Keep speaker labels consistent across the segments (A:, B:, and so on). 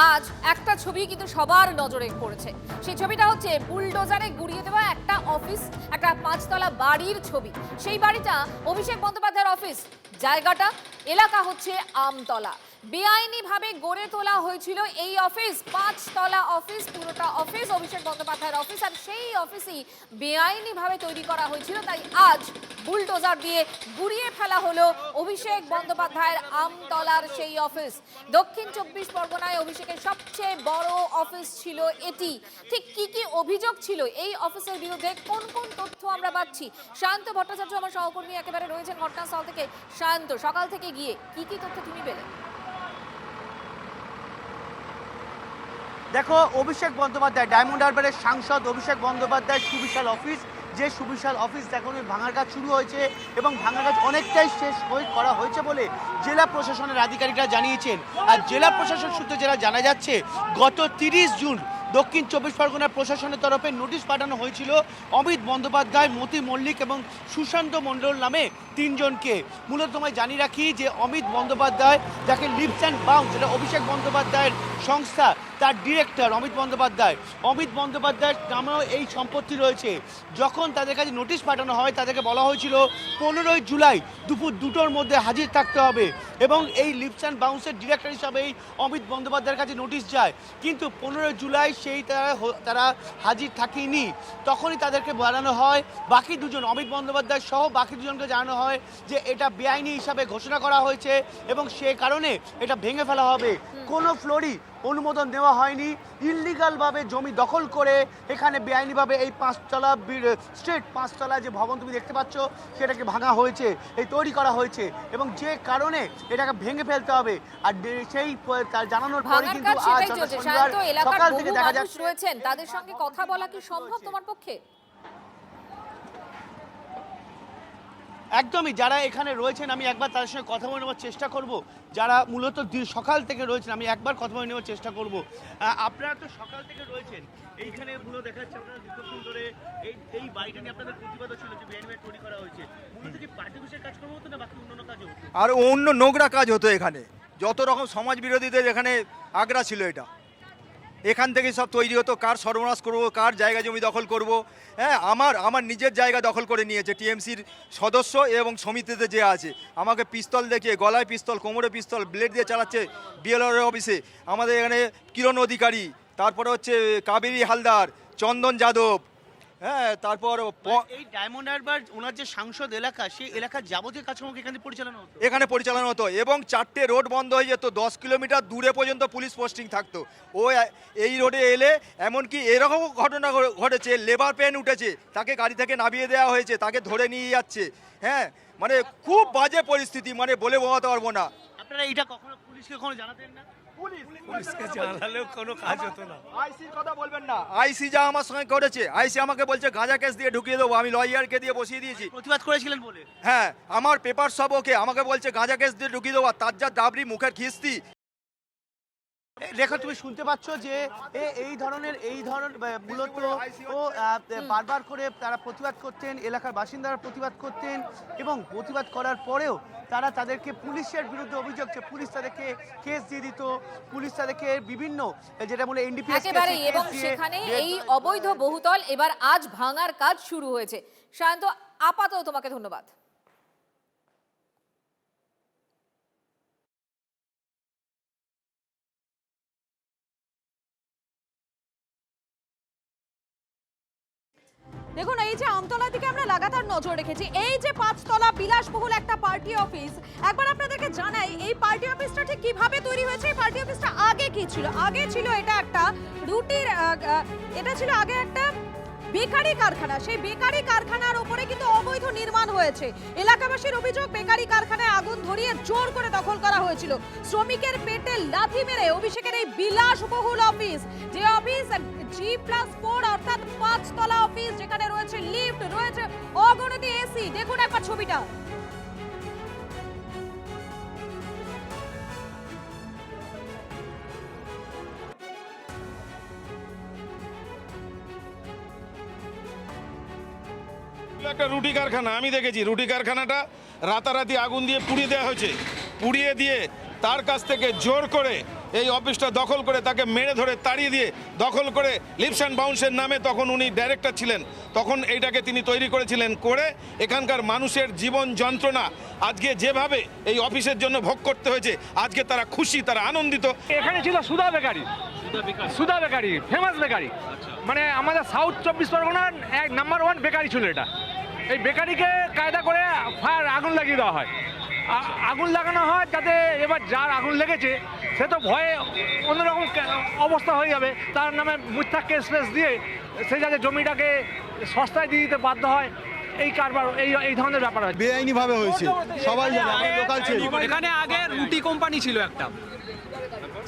A: আজ একটা ছবি কিন্তু সবার নজরে পড়েছে। সেই ছবিটা হচ্ছে বুলডোজারে গুড়িয়ে দেওয়া একটা অফিস, একটা 5 তলা বাড়ির ছবি। সেই বাড়িটা অভিষেক বন্দ্যোপাধ্যায়ের অফিস। জায়গাটা এলাকা হচ্ছে আমতলা। বেআইনিভাবে গড়ে তোলা হয়েছিল এই অফিস, 5 তলা অফিস, পুরোটা অফিস অভিষেক বন্দ্যোপাধ্যায়ের অফিস। আর সেই অফিসই বেআইনিভাবে তৈরি করা হয়েছিল, তাই আজ বুলডোজার দিয়ে গুড়িয়ে ফেলা হলো অভিষেক বন্দ্যোপাধ্যায়ের আমতলার সেই অফিস। দক্ষিণ 24 পরগনায় অভিষেকের সবচেয়ে বড় অফিস ছিল এটি। ঠিক কি কি অভিযোগ ছিল এই অফিসের বিরুদ্ধে, কোন কোন তথ্য আমরা পাচ্ছি? শান্ত ভট্টাচার্য আমার সহকর্মী একেবারে রয়েছেন ঘটনাস্থল থেকে। শান্ত, সকাল থেকে গিয়ে কি কি তথ্য তুমি পেলে?
B: দেখো, অভিষেক বন্দ্যোপাধ্যায়, ডায়মন্ড হারবারের সাংসদ অভিষেক বন্দ্যোপাধ্যায়ের সুবিশাল অফিস, যে সুবিশাল অফিস এখন ভাঙার কাজ শুরু হয়েছে এবং ভাঙার কাজ অনেকটাই শেষ করা হয়েছে বলে জেলা প্রশাসনের আধিকারিকরা জানিয়েছেন। আর জেলা প্রশাসন সূত্রে যেটা জানা যাচ্ছে, গত 30 জুন দক্ষিণ 24 পরগনা প্রশাসনের তরফে নোটিশ পাঠানো হয়েছিল অমিত বন্দ্যোপাধ্যায়, মতি মল্লিক এবং সুশান্ত মণ্ডল নামে 3 জনকে। মূলত তোমায় জানিয়ে রাখি যে অমিত বন্দ্যোপাধ্যায়, যাকে লিপস অ্যান্ড বাউন্স, যেটা অভিষেক বন্দ্যোপাধ্যায়ের সংস্থা, তার ডিরেক্টর অমিত বন্দ্যোপাধ্যায়ের নামেও এই সম্পত্তি রয়েছে। যখন তাদের কাছে নোটিশ পাঠানো হয়, তাদেরকে বলা হয়েছিল 15ই জুলাই দুপুর 2টোর মধ্যে হাজির থাকতে হবে এবং এই লিপস অ্যান্ড বাউন্সের ডিরেক্টর হিসাবেই অমিত বন্দ্যোপাধ্যায়ের কাছে নোটিশ যায়। কিন্তু 15ই জুলাই সেই তারা হাজির থাকেনি। তখনই তাদেরকে জানানো হয়, বাকি দুজন, অমিত বন্দ্যোপাধ্যায় সহ বাকি দুজনকে জানানো হয় যে এটা বেআইনি হিসাবে ঘোষণা করা হয়েছে এবং সে কারণে এটা ভেঙে ফেলা হবে। কোনো ফ্লোরই অনুমোদন দেওয়া হয়নি, ইললিগালভাবে জমি দখল করে এখানে বেআইনিভাবে এই 5 তলা স্ট্রেট 5 তলা যে ভবন তুমি দেখতে পাচ্ছ সেটাকে ভাঙা হয়েছে, এই তৈরি করা হয়েছে এবং যে কারণে এটাকে ভেঙে ফেলতে হবে। আর সেই জানানোর পরে কিন্তু আজ সকাল থেকে দেখা যাচ্ছে
A: রয়েছেন, তাদের সঙ্গে কথা বলা কি সম্ভব তোমার পক্ষে?
B: একদমই, যারা এখানে রয়েছেন আমি একবার তাদের সঙ্গে কথা বলে নেওয়ার চেষ্টা করব। যারা মূলত সকাল থেকে রয়েছেন আমি একবার কথা বলে নেওয়ার চেষ্টা করব। আপনারা তো সকাল থেকে রয়েছেন এইখানে, মূলত দেখা যাচ্ছে আপনারা দীর্ঘদিন ধরে এই বাড়িটা নিয়ে আপনাদের প্রতিবাদ ছিল যে বেআইনিভাবে তৈরি করা হয়েছে। মূলত কি পার্টি অফিসের কাজকর্ম হতো না বাকি অন্যান্য কাজ হতো?
C: আর অন্য নোংরা কাজ হতো এখানে, যত রকম সমাজ বিরোধীদের এখানে আগ্রা ছিল। এখান থেকে সব তৈরি হতো, কার সর্বনাশ করব, কার জায়গা জমি দখল করব। হ্যাঁ, আমার নিজের জায়গা দখল করে নিয়েছে টিএমসির সদস্য এবং সমিতিতে যে আছে। আমাকে পিস্তল দেখিয়ে, গলায় পিস্তল, কোমরে পিস্তল, ব্লেড দিয়ে চালাচ্ছে বিএলআর অফিসে। আমাদের এখানে কিরণ অধিকারী, তারপরে হচ্ছে কাবেরী হালদার, চন্দন যাদব, হ্যাঁ, তারপর
B: এই ডায়মন্ড হারবার ওনার যে সাংসদ এলাকা, সেই এলাকার যাবতীয় কাজকর্ম এখানে
C: পরিচালনা হতো এবং 4টে রোড বন্ধ হয়ে যেত, 10 কিলোমিটার দূরে পর্যন্ত পুলিশ পোস্টিং থাকতো। ও এই রোডে এলে এমনকি এরকম ঘটনা ঘটেছে, লেবার পেন উঠেছে, তাকে গাড়ি থেকে নামিয়ে দেওয়া হয়েছে, তাকে ধরে নিয়ে যাচ্ছে। হ্যাঁ, মানে খুব বাজে পরিস্থিতি, মানে বলে বোঝাতে পারবো না।
B: আপনারা এটা পুলিশকে কখনো জানাতেন না?
D: পুলিশকে জানালেও কোনো কাজ হতো না।
C: আইসির কথা বলবেন না, আইসি যা আমার সঙ্গে করেছে, আইসি আমাকে বলছে গাঁজা কেস দিয়ে ঢুকিয়ে দেবো, আমি লয়ারকে দিয়ে বসিয়ে দিয়েছি।
B: প্রতিবাদ করেছিলেন বলে?
C: হ্যাঁ, আমার পেপার সব ওকে, আমাকে বলছে গাঁজা কেস দিয়ে ঢুকিয়ে দেবো। তার যা দাবরি, মুখের খিস্তি।
B: রেখা, তুমি শুনতে পাচ্ছ যে এই ধরনের মূলত ও বারবার করে তারা প্রতিবাদ করতেন, এলাকার বাসিন্দারা প্রতিবাদ করতেন এবং প্রতিবাদ করার পরেও তাদেরকে পুলিশের বিরুদ্ধে অভিযোগ, যে পুলিশ তাদেরকে কেস দিয়ে দিত, পুলিশ তাদেরকে বিভিন্ন যেটা বলে এনডিপিএস
A: একেবারেই, এবং সেখানে এই অবৈধ বহুতল এবার আজ ভাঙার কাজ শুরু হয়েছে। শান্ত, আপাতত তোমাকে ধন্যবাদ। দেখুন, এই যে আমতলা দিকে আমরা লাগাতার নজর রেখেছি, এই যে 5 তলা বিলাসবহুল একটা পার্টি অফিস, একবার আপনাদেরকে জানাই এই পার্টি অফিসটা ঠিক কিভাবে তৈরি হয়েছে। এই পার্টি অফিসটা আগে কি ছিল? আগে ছিল এটা একটা রুটির, এটা ছিল আগে একটা বেকারি কারখানা। সেই বেকারি কারখানার উপরে কিন্তু অবৈধ নির্মাণ হয়েছে। এলাকাবাসীর অভিযোগ, বেকারি কারখানায় আগুন ধরিয়ে জোর করে দখল করা হয়েছিল। শ্রমিকের পেটে লাথি মেরে অভিষেকের এই বিলাসবহুল অফিস, যে অফিস G+4 অর্থাৎ 5 তলা অফিস, যেখানে রয়েছে লিফট, রয়েছে অগণিত এসি। দেখুন একবার ছবিটা।
D: একটা রুটি কারখানা আমি দেখেছি, রুটি কারখানাটা রাতারাতি আগুন দিয়ে পুড়িয়ে দেওয়া হয়েছে। পুড়িয়ে দিয়ে তার কাছ থেকে জোর করে এই অফিসটা দখল করে তাকে মেরে ধরে তাড়িয়ে দিয়ে দখল করে লিপস অ্যান্ড বাউন্সের নামে, তখন উনি ডাইরেক্টর ছিলেন, তখন এইটাকে তিনি তৈরি করেছিলেন, করে এখানকার মানুষের জীবন যন্ত্রণা আজকে যেভাবে এই অফিসের জন্য ভোগ করতে হয়েছে, আজকে তারা খুশি, তারা আনন্দিত।
E: এখানে ছিল সুধা বেকারি ফেমাস বেকারি, মানে আমাদের সাউথ 24 পরগনার এক নাম্বার 1 বেকারি ছিল এটা। এই বেকারিকে কায়দা করে আগুন লাগিয়ে দেওয়া হয়। আগুন লাগানো হয় যাতে এবার যার আগুন লেগেছে সে তো ভয়ে অন্যরকম অবস্থা হয়ে যাবে, তার নামে মিথ্যা কেস দিয়ে সে যাতে জমিটাকে সস্তায় দিয়ে দিতে বাধ্য হয়। এই কারবার এই ধরনের ব্যাপার হয়,
F: বেআইনিভাবে হয়েছে, সবাই জানে। আমি লোকাল ছিল,
G: এখানে আগে রুটি কোম্পানি ছিল একটা,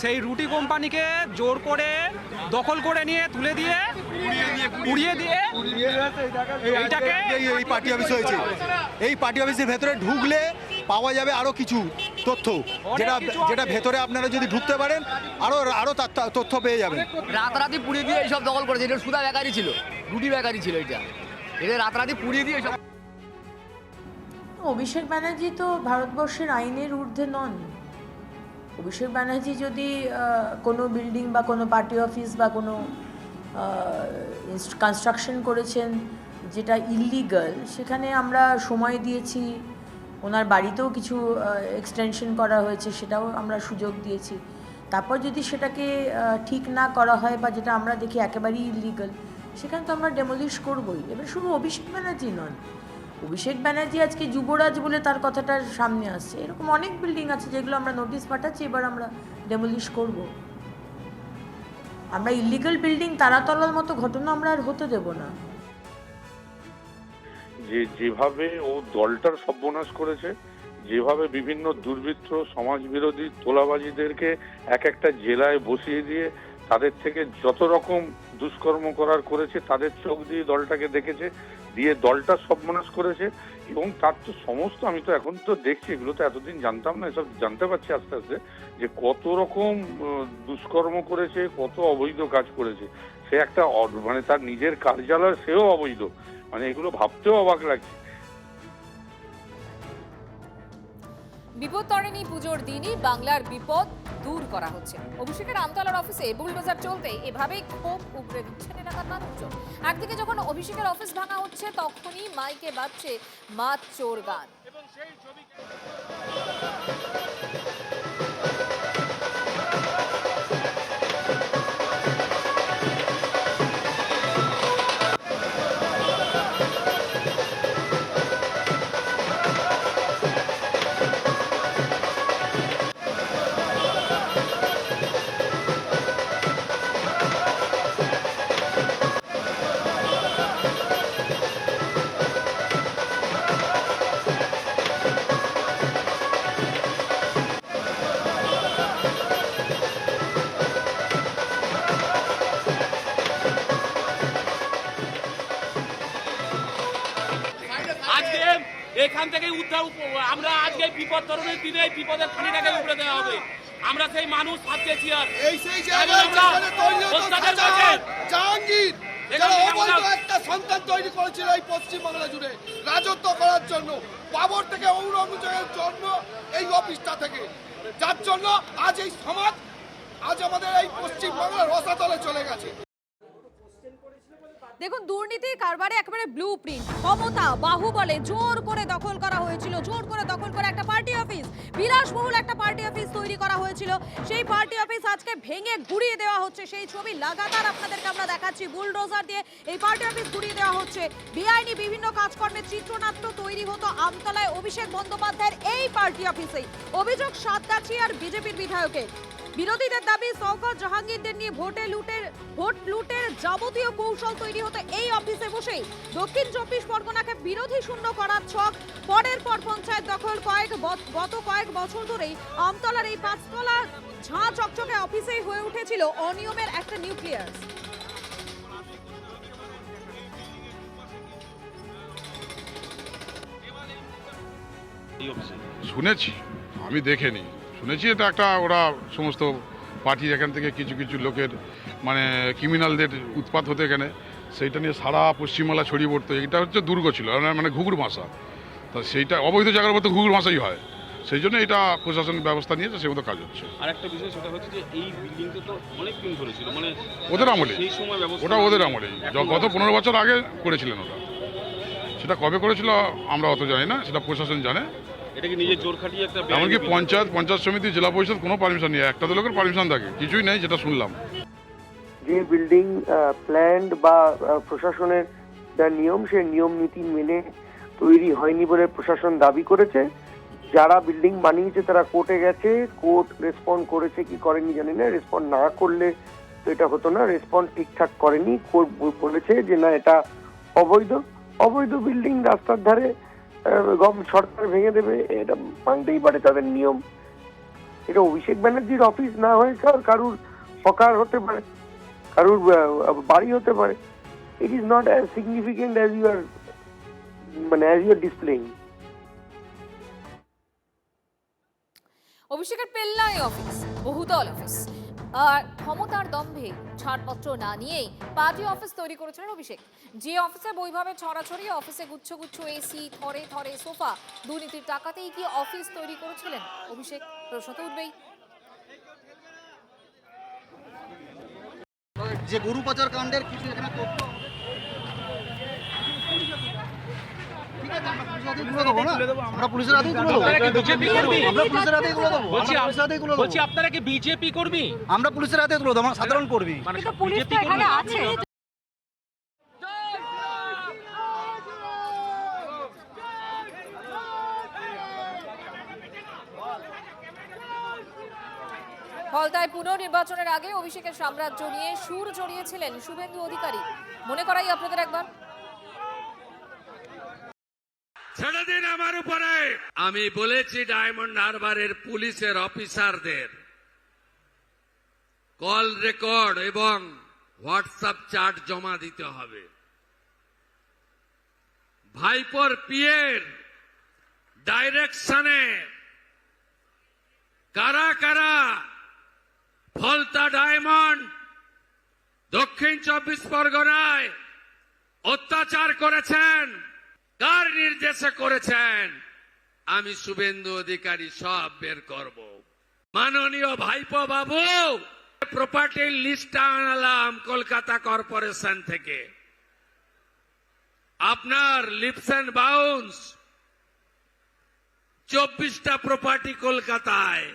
G: সেই রুটি কোম্পানিকে জোর করে দখল করে নিয়ে তুলে দিয়ে উড়িয়ে দিয়ে এইটাকে
F: এই পার্টি অফিস হয়েছে। এই পার্টি অফিসের ভেতরে ঢুকলে পাওয়া যাবে আরো কিছু তথ্য, যেটা ভেতরে আপনারা যদি ঢুকতে পারেন আরো তথ্য পেয়ে যাবেন।
H: রাতারাতি পুড়িয়ে দিয়ে এইসব দখল করেছে। এটা সুধা বেকারি ছিল, রুটি বেকারি ছিল, এটা রাতারাতি পুড়িয়ে দিয়ে এইসব।
I: অভিষেক ব্যানার্জি তো ভারতবর্ষের আইনের ঊর্ধ্বে নন। অভিষেক ব্যানার্জি যদি কোনো বিল্ডিং বা কোনো পার্টি অফিস বা কোনো কনস্ট্রাকশন করেছেন যেটা ইললিগাল, সেখানে আমরা সময় দিয়েছি, ওনার বাড়িতেও কিছু এক্সটেনশন করা হয়েছে, সেটাও আমরা সুযোগ দিয়েছি। তারপর যদি সেটাকে ঠিক না করা হয় বা যেটা আমরা দেখি একেবারেই ইললিগাল, সেখানে তো আমরা ডেমোলিশ করবই। এবার শুধু অভিষেক ব্যানার্জি নন, অভিষেক ব্যানার্জি আজকে যুবরাজ বলে তার কথাটা সামনে আসছে, এরকম অনেক বিল্ডিং আছে যেগুলো আমরা নোটিশ পাঠাচ্ছি, এবার আমরা ডেমোলিশ করব। আমরা ইলিগাল বিল্ডিং তারাতলার মতো ঘটনা আমরা আর হতে দেব না।
J: যেভাবে ও দলটার সর্বনাশ করেছে, যেভাবে বিভিন্ন দুর্বৃত্ত সমাজ বিরোধী তোলাবাজিদেরকে এক একটা জেলায় বসিয়ে দিয়ে তাদের থেকে যত রকম দুষ্কর্ম করার করেছে, তাদের চোখ দিয়ে দলটাকে দেখেছে, দিয়ে দলটা সর্বনাশ করেছে। এবং তার তো সমস্ত, আমি তো এখন তো দেখছি, এগুলো তো এতদিন জানতাম না, এসব জানতে পারছি আস্তে আস্তে, যে কত রকম দুষ্কর্ম করেছে, কত অবৈধ কাজ করেছে। সে একটা মানে তার নিজের কার্যালয় সেও অবৈধ, মানে এগুলো ভাবতেও অবাক লাগছে।
A: বিপত্তারিণী পুজোর দিনই বাংলার বিপদ দূর করা হচ্ছে। অভিষেকের আমতলার অফিসে বুলডোজার চলতে এভাবেই ক্ষোভ উগরে দিচ্ছেন এলাকার মানুষজন। একদিকে যখন অভিষেকের অফিস ভাঙা হচ্ছে, তখনই মাইকে বাজছে মাছ চোর গান।
K: আজকে এখান থেকে উদ্ধার, আমরা আজকে বিপদ ধরনের দিনে এই বিপদের পানিটাকে উপরে দেওয়া হবে। আমরা সেই মানুষ ভাবতে চেয়ার
L: জাহাঙ্গীর একটা সন্তান তৈরি করেছিল এই পশ্চিমবাংলা জুড়ে রাজত্ব করার জন্য। বাবর থেকে ঔরঙ্গজেবের জন্ম এই অফিসটা থেকে, যার জন্য আজ এই সমাজ, আজ আমাদের এই পশ্চিমবাংলার রসাতলে চলে গেছে।
A: দেখুন, দুর্নীতি কারবারে একেবারে ব্লু প্রিন্ট, ক্ষমতা বাহুবলে জোর করে দখল করা হয়েছিল, জোর করে দখল করে একটা পার্টি অফিস, বিলাসবহুল একটা পার্টি অফিস তৈরি করা হয়েছিল। সেই পার্টি অফিস আজকে ভেঙে গুড়িয়ে দেওয়া হচ্ছে। সেই ছবি লাগাতার আপনাদেরকে আমরা দেখাচ্ছি, বুলডোজার দিয়ে এই পার্টি অফিস গুড়িয়ে দেওয়া হচ্ছে। বেআইনি বিভিন্ন কাজকর্মের চিত্রনাট্য তৈরি হতো আমতলায় অভিষেক বন্দ্যোপাধ্যায়ের এই পার্টি অফিসেই। অভিযোগ সাতগাছিয়ার বিজেপির বিধায়কের। বিরোধীদের দাবি শওকত জাহাঙ্গীরদের নিয়ে ভোট লুটের যাবতীয় কৌশল তৈরি হতো এই অফিসে বসেই। দক্ষিণ 24 পরগনাকে বিরোধী শূন্য করার ছক, পরের পর পঞ্চায়েত দখল। গত কয়েক বছর ধরেই আমতলার এই 5 তলা ঝাঁ চকচকে অফিসেই হয়ে উঠেছিল অনিয়মের একটা নিউক্লিয়াস।
M: শুনেছি, আমি দেখিনি, শুনেছি এটা একটা ওরা সমস্ত পার্টির এখান থেকে কিছু কিছু লোকের মানে ক্রিমিনালদের উৎপাত হতে এখানে, সেইটা নিয়ে সারা পশ্চিমবাংলা ছড়িয়ে পড়তো। এটা হচ্ছে দুর্গ ছিল, মানে ঘুঘুর ভাষা, তা সেইটা অবৈধ জায়গার মতো ঘুঘুর ভাষাই হয়, সেই জন্য এটা প্রশাসন ব্যবস্থা নিয়েছে, সেই মতো কাজ হচ্ছে।
K: আর একটা বিষয় সেটা হচ্ছে যে এই বিল্ডিংটা তো অনেক দিন ধরে ছিল, মানে
M: ওদের আমলে,
K: সেই সময় ব্যবস্থা
M: ওটা ওদের আমলেই, গত 15 বছর আগে করেছিলেন ওরা। সেটা কবে করেছিল আমরা অত জানি না, সেটা প্রশাসন জানে।
K: এটা কি নিজের জোর খাটিয়ে একটা
M: এমনকি পঞ্চায়েত সমিতি, জেলা পরিষদ কোনো পারমিশন নেই, একটা তো লোকের পারমিশন থাকে, কিছুই নেই যেটা শুনলাম।
N: যে বিল্ডিং প্ল্যান্ড বা প্রশাসনের যা নিয়ম, সেই নিয়ম নীতি মেনে তৈরি হয়নি বলে প্রশাসন দাবি করেছে। যারা বিল্ডিং বানিয়েছে তারা কোর্টে গেছে, কোর্ট রেসপন্ড করেছে কি করেনি জানি না, রেসপন্ড না করলে তো এটা হতো না, রেসপন্ড ঠিকঠাক করেনি, কোর্ট বলেছে যে না এটা অবৈধ বিল্ডিং রাস্তার ধারে সরকার ভেঙে দেবে, এটা মানতেই পারে তাদের নিয়ম। এটা অভিষেক ব্যানার্জির অফিস না হয়ে কারুর হকার হতে পারে, কারুর বাড়ি হতে পারে। It is not as significant as you are displaying.
A: অভিষেকের পেল্লায় অফিস, বহুতল অফিস, আর ক্ষমতার দম্ভে ছাড়পত্র না নিয়েই পার্টি অফিস তৈরি করেছিলেন অভিষেক। যে অফিসে বৈভাবে ছড়াছড়ি, অফিসে গুচ্ছ গুচ্ছ এসি, থরে থরে সোফা, দুর্নীতির টাকাতেই কি অফিস তৈরি করেছিলেন অভিষেক? প্রশ্ন তো উঠবেই।
B: যে গরু পাচার কাণ্ডের কিছু এখানে তথ্য, আমরা পুলিশের হাতেই তুলে দেবো,
G: আপনারা কি বিজেপি কর্মী?
B: আমরা পুলিশের হাতে তুলে দেবো, আমরা সাধারণ কর্মী।
A: ফলতায় পুনর্নির্বাচনের আগে অভিষেকের সাম্রাজ্য নিয়ে সুর চড়িয়েছিলেন শুভেন্দু অধিকারী। মনে করাই আপনাদের একবার।
K: ছেড়ে দিন আমার উপরে। আমি বলেছি ডায়মন্ড হারবারের পুলিশের অফিসারদের কল রেকর্ড এবং হোয়াটসঅ্যাপ চ্যাট জমা দিতে হবে। ভাইপোর পিএর ডাইরেকশনে কারা কারা ফলতা ডায়মন্ড দক্ষিণ 24 পরগনায় অত্যাচার করেছেন, কার নির্দেশে করেছেন, আমি শুভেন্দু অধিকারী সব বের করব। মাননীয় ভাইপো বাবু, প্রপার্টির লিস্ট আনলাম কলকাতা কর্পোরেশন থেকে। আপনার লিপস এন্ড বাউন্স 24টা প্রপার্টি কলকাতায়,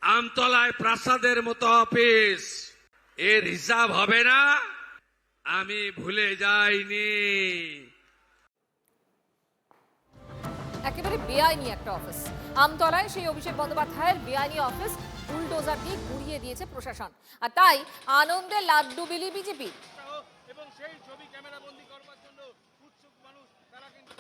K: আমতলায় প্রাসাদের মতো অফিস, এর হিসাব হবে না, আমি ভুলে যাইনি।
A: একেবারে বেআইনি একটা অফিস আমতলায়, সেই অভিষেক বন্দ্যোপাধ্যায়ের বেআইনি অফিস বুলডোজার দিয়ে গুড়িয়ে দিয়েছে প্রশাসন, আর তাই আনন্দে লাড্ডু বিলি বিজেপি।
D: এবং সেই ছবি ক্যামেরাবন্দি করবার জন্য উৎসুক মানুষ, তারা কিন্তু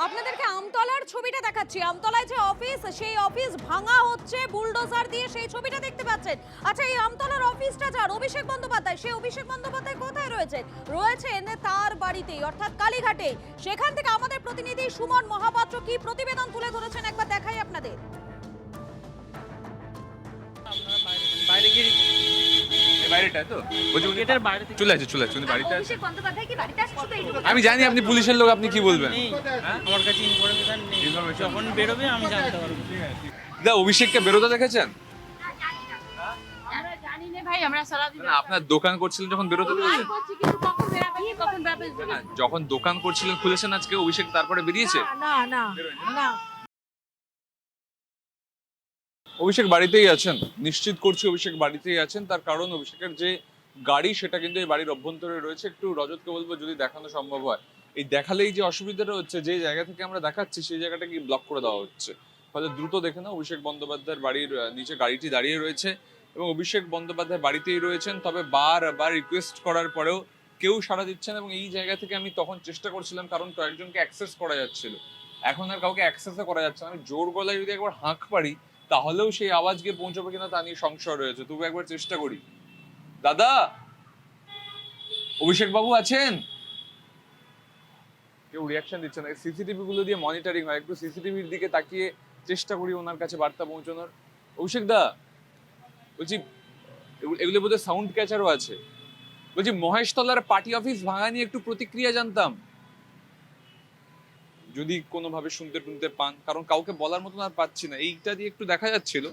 A: আপনাদেরকে আমতলার ছবিটা দেখাচ্ছি। আমতলায় যে অফিস, সেই অফিস ভাঙা হচ্ছে বুলডোজার দিয়ে, সেই ছবিটা দেখতে পাচ্ছেন। আচ্ছা, এই আমতলার অফিসটা যার, অভিষেক বন্দ্যোপাধ্যায়, সেই অভিষেক বন্দ্যোপাধ্যায় কোথায় রয়েছেন তার বাড়িতেই, অর্থাৎ কালীঘাটে। সেখান থেকে আমাদের প্রতিনিধি সুমন মহাপাত্র কি প্রতিবেদন তুলে ধরেছেন একবার দেখাই আপনাদের।
E: আমি জানি আপনি পুলিশের লোক, আপনি কি বলবেন?
G: আমার কাছে ইনফরমেশন নেই, যখন বেরোবে আমি জানতে পারবো।
E: অভিষেককে বেরোতে দেখেছেন?
O: ভাই আমরা সারাদিন
E: আপনার দোকান করছিলেন যখন বেরোতে দেখেছেন? যখন দোকান করছিলেন খুলেছেন আজকে অভিষেক, তারপরে বেরিয়েছে?
O: না
E: অভিষেক বাড়িতেই আছেন, নিশ্চিত করছি অভিষেক বাড়িতেই আছেন। তার কারণ অভিষেকের যে গাড়ি সেটা কিন্তু এই বাড়ির অভ্যন্তরে রয়েছে। একটু রজতকে বলবো যদি দেখানো সম্ভব হয়। এই দেখালেই যে অসুবিধাটা হচ্ছে, যে জায়গা থেকে আমরা দেখাচ্ছি সেই জায়গাটা কি ব্লক করে দেওয়া হচ্ছে, ফলে দ্রুত দেখে নাও। অভিষেক বন্দ্যোপাধ্যায়ের বাড়ির নিচে গাড়িটি দাঁড়িয়ে রয়েছে এবং অভিষেক বন্দ্যোপাধ্যায় বাড়িতেই রয়েছেন। তবে বারবার রিকোয়েস্ট করার পরেও কেউ সাড়া দিচ্ছেন এবং এই জায়গা থেকে আমি তখন চেষ্টা করছিলাম, কারণ কয়েকজনকে অ্যাক্সেস করা যাচ্ছিল, এখন আর কাউকে অ্যাক্সেসও করা যাচ্ছে না। আমি জোর গলায় যদি একবার হাঁক পারি তাহলেও সেই আওয়াজ গিয়ে পৌঁছবে কিনা তা নিয়ে সংশয় রয়েছে। তবু একবার চেষ্টা করি। দাদা, অভিষেক বাবু আছেন?
P: কেউ রিয়াকশন দিচ্ছে না। সিসিটিভি গুলো দিয়ে মনিটরিং হয়, একটু সিসিটিভির দিকে তাকিয়ে চেষ্টা করি ওনার কাছে বার্তা পৌঁছানোর। অভিষেক দা বলছি, এগুলো বোধহয় সাউন্ড ক্যাচারও আছে। বলছি মহেশতলার পার্টি অফিস ভাঙা নিয়ে একটু প্রতিক্রিয়া জানতাম, যদি কোনোভাবে শুনতে টুনতে পান, কারণ কাউকে বলার মতন আর পাচ্ছি না। এইটা দিয়ে একটু দেখা যাচ্ছিল,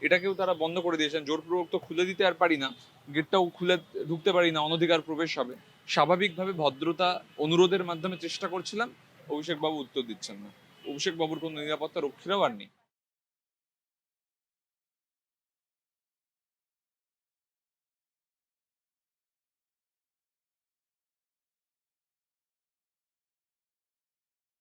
P: এটাকেও তারা বন্ধ করে দিয়েছেন। জোরপূর্বক তো খুলে দিতে আর পারি না, গেটটাও খুলে ঢুকতে পারি না, অনধিকার প্রবেশ হবে। স্বাভাবিকভাবে ভদ্রতা অনুরোধের মাধ্যমে চেষ্টা করছিলাম, অভিষেক বাবু উত্তর দিচ্ছেন না। অভিষেক বাবুর কোনো নিরাপত্তা রক্ষীরাও আর নেই।